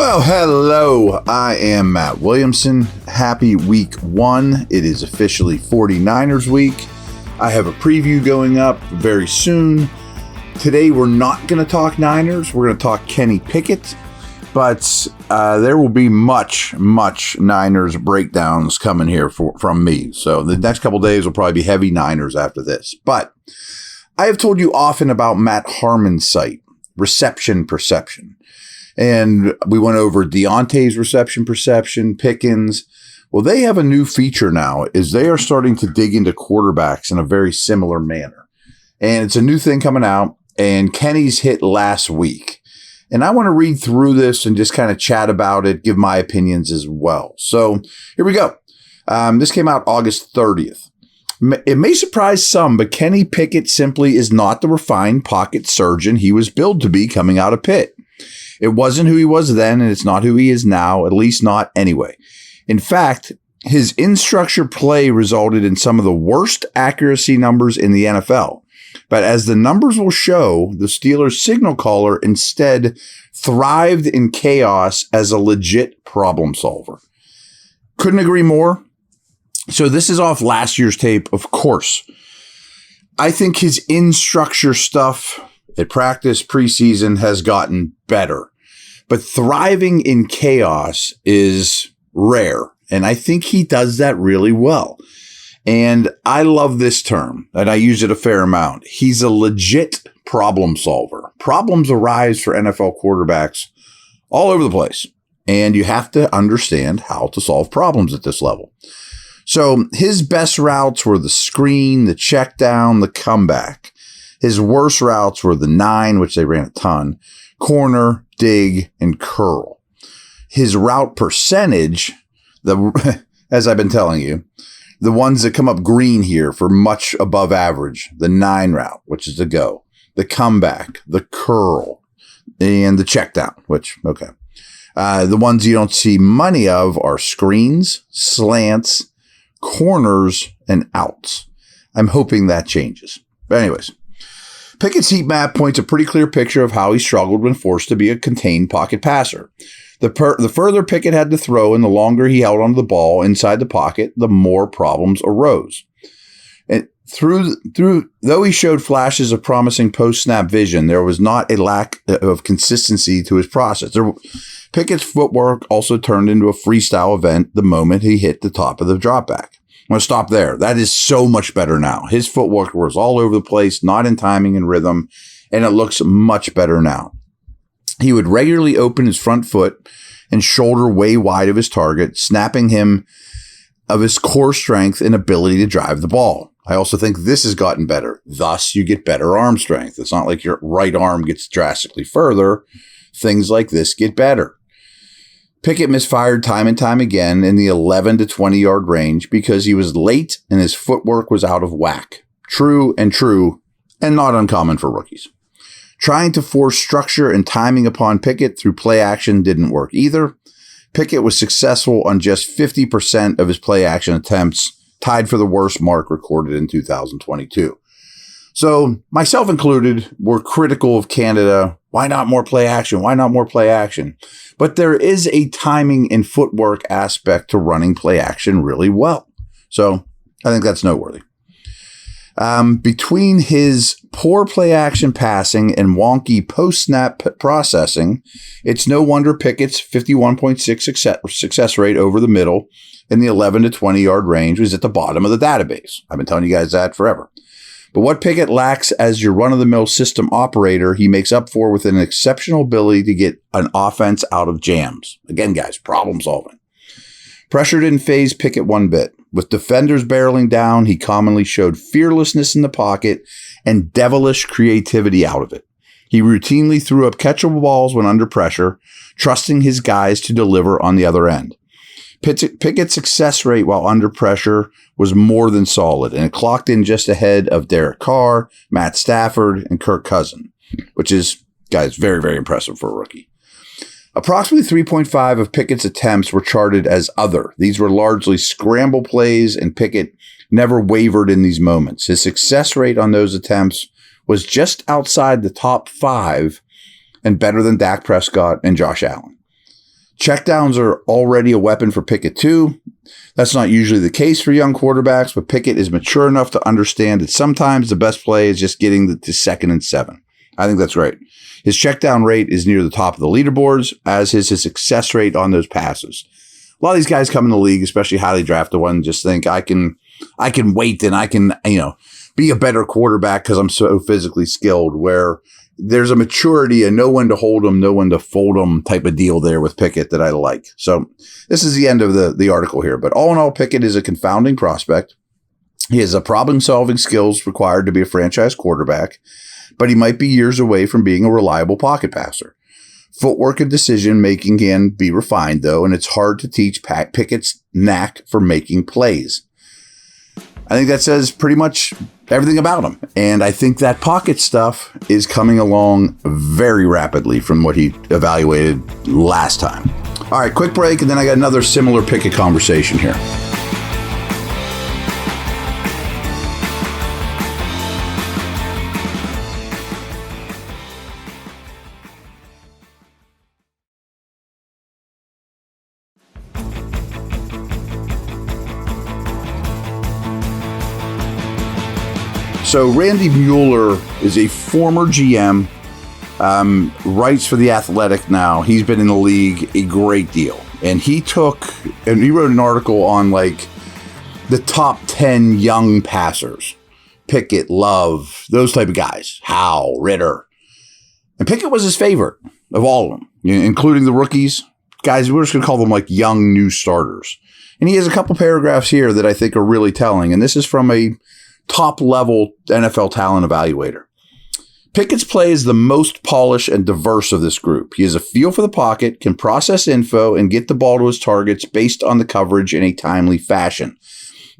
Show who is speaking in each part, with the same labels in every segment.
Speaker 1: Well, hello. I am Matt Williamson. Happy week 1. It is officially 49ers week. I have a preview going up very soon. Today, we're not going to talk Niners. We're going to talk Kenny Pickett. But there will be much Niners breakdowns coming here from me. So the next couple days will probably be heavy Niners after this. But I have told you often about Matt Harmon's site, Reception Perception. And we went over Deontay's reception perception, Pickens. Well, they have a new feature now, is they are starting to dig into quarterbacks in a very similar manner. And it's a new thing coming out, and Kenny's hit last week. And I want to read through this and just kind of chat about it, give my opinions as well. So here we go. This came out August 30th. It may surprise some, but Kenny Pickett simply is not the refined pocket surgeon he was billed to be coming out of Pitt. It wasn't who he was then, and it's not who he is now, at least not anyway. In fact, his in-structure play resulted in some of the worst accuracy numbers in the NFL. But as the numbers will show, the Steelers' signal caller instead thrived in chaos as a legit problem solver. Couldn't agree more. So this is off last year's tape, of course. I think his in-structure stuff at practice, preseason has gotten better. But thriving in chaos is rare. And I think he does that really well. And I love this term, and I use it a fair amount. He's a legit problem solver. Problems arise for NFL quarterbacks all over the place. And you have to understand how to solve problems at this level. So his best routes were the screen, the check down, the comeback. His worst routes were the 9, which they ran a ton, corner, dig, and curl. His route percentage, as I've been telling you, the ones that come up green here for much above average, the 9 route, which is the go, the comeback, the curl, and the check down, which, okay. The ones you don't see money of are screens, slants, corners, and outs. I'm hoping that changes. But anyways, Pickett's heat map points a pretty clear picture of how he struggled when forced to be a contained pocket passer. The further Pickett had to throw and the longer he held onto the ball inside the pocket, the more problems arose. And though he showed flashes of promising post-snap vision, there was not a lack of consistency to his process. Pickett's footwork also turned into a freestyle event the moment he hit the top of the dropback. I'm going to stop there. That is so much better now. His footwork was all over the place, not in timing and rhythm, and it looks much better now. He would regularly open his front foot and shoulder way wide of his target, snapping him of his core strength and ability to drive the ball. I also think this has gotten better. Thus, you get better arm strength. It's not like your right arm gets drastically further. Things like this get better. Pickett misfired time and time again in the 11 to 20 yard range because he was late and his footwork was out of whack. True, and not uncommon for rookies. Trying to force structure and timing upon Pickett through play action didn't work either. Pickett was successful on just 50% of his play action attempts, tied for the worst mark recorded in 2022. So, myself included, were critical of Canada. Why not more play action? Why not more play action? But there is a timing and footwork aspect to running play action really well. So, I think that's noteworthy. Between his poor play action passing and wonky post-snap processing, it's no wonder Pickett's 51.6 success rate over the middle in the 11 to 20 yard range was at the bottom of the database. I've been telling you guys that forever. But what Pickett lacks as your run-of-the-mill system operator, he makes up for with an exceptional ability to get an offense out of jams. Again, guys, problem solving. Pressure didn't faze Pickett one bit. With defenders barreling down, he commonly showed fearlessness in the pocket and devilish creativity out of it. He routinely threw up catchable balls when under pressure, trusting his guys to deliver on the other end. Pickett's success rate while under pressure was more than solid, and it clocked in just ahead of Derek Carr, Matt Stafford, and Kirk Cousins, which is, guys, very, very impressive for a rookie. Approximately 3.5 of Pickett's attempts were charted as other. These were largely scramble plays, and Pickett never wavered in these moments. His success rate on those attempts was just outside the top 5 and better than Dak Prescott and Josh Allen. Checkdowns are already a weapon for Pickett too. That's not usually the case for young quarterbacks, but Pickett is mature enough to understand that sometimes the best play is just getting to 2nd and 7. I think that's great. His checkdown rate is near the top of the leaderboards, as is his success rate on those passes. A lot of these guys come in the league, especially highly drafted ones, just think I can wait and I can, be a better quarterback because I'm so physically skilled, where there's a maturity and know when to hold them, know when to fold them type of deal there with Pickett that I like. So this is the end of the article here. But all in all, Pickett is a confounding prospect. He has a problem-solving skills required to be a franchise quarterback, but he might be years away from being a reliable pocket passer. Footwork and decision-making can be refined, though, and it's hard to teach Pickett's knack for making plays. I think that says pretty much everything about him. And I think that pocket stuff is coming along very rapidly from what he evaluated last time. All right, quick break, and then I got another similar Pickett conversation here. So Randy Mueller is a former GM, writes for The Athletic now. He's been in the league a great deal. And he wrote an article on like the top 10 young passers. Pickett, Love, those type of guys. Howe, Ritter. And Pickett was his favorite of all of them, including the rookies. Guys, we're just going to call them like young new starters. And he has a couple paragraphs here that I think are really telling. And this is from a top-level NFL talent evaluator. Pickett's play is the most polished and diverse of this group. He has a feel for the pocket, can process info, and get the ball to his targets based on the coverage in a timely fashion.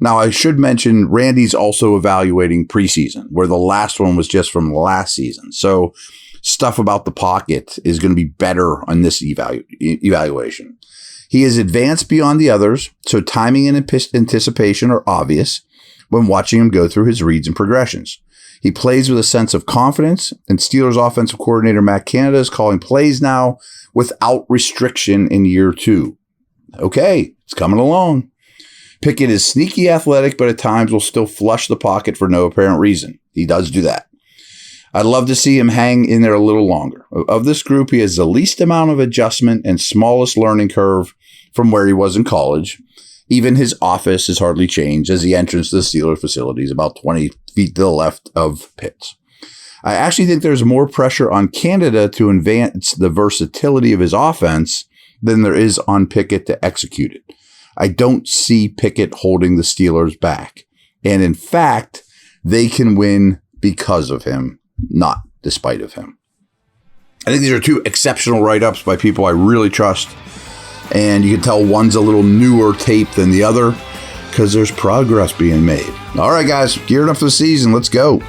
Speaker 1: Now, I should mention Randy's also evaluating preseason, where the last one was just from last season. So stuff about the pocket is going to be better on this evaluation. He is advanced beyond the others, so timing and anticipation are obvious when watching him go through his reads and progressions. He plays with a sense of confidence, and Steelers offensive coordinator Matt Canada is calling plays now without restriction in year 2. Okay, it's coming along. Pickett is sneaky athletic, but at times will still flush the pocket for no apparent reason. He does do that. I'd love to see him hang in there a little longer. Of this group, he has the least amount of adjustment and smallest learning curve from where he was in college. Even his office has hardly changed, as the entrance to the Steelers facility is about 20 feet to the left of Pitts. I actually think there's more pressure on Canada to advance the versatility of his offense than there is on Pickett to execute it. I don't see Pickett holding the Steelers back. And in fact, they can win because of him, not despite of him. I think these are two exceptional write-ups by people I really trust. And you can tell one's a little newer tape than the other because there's progress being made. All right, guys, geared up for the season. Let's go.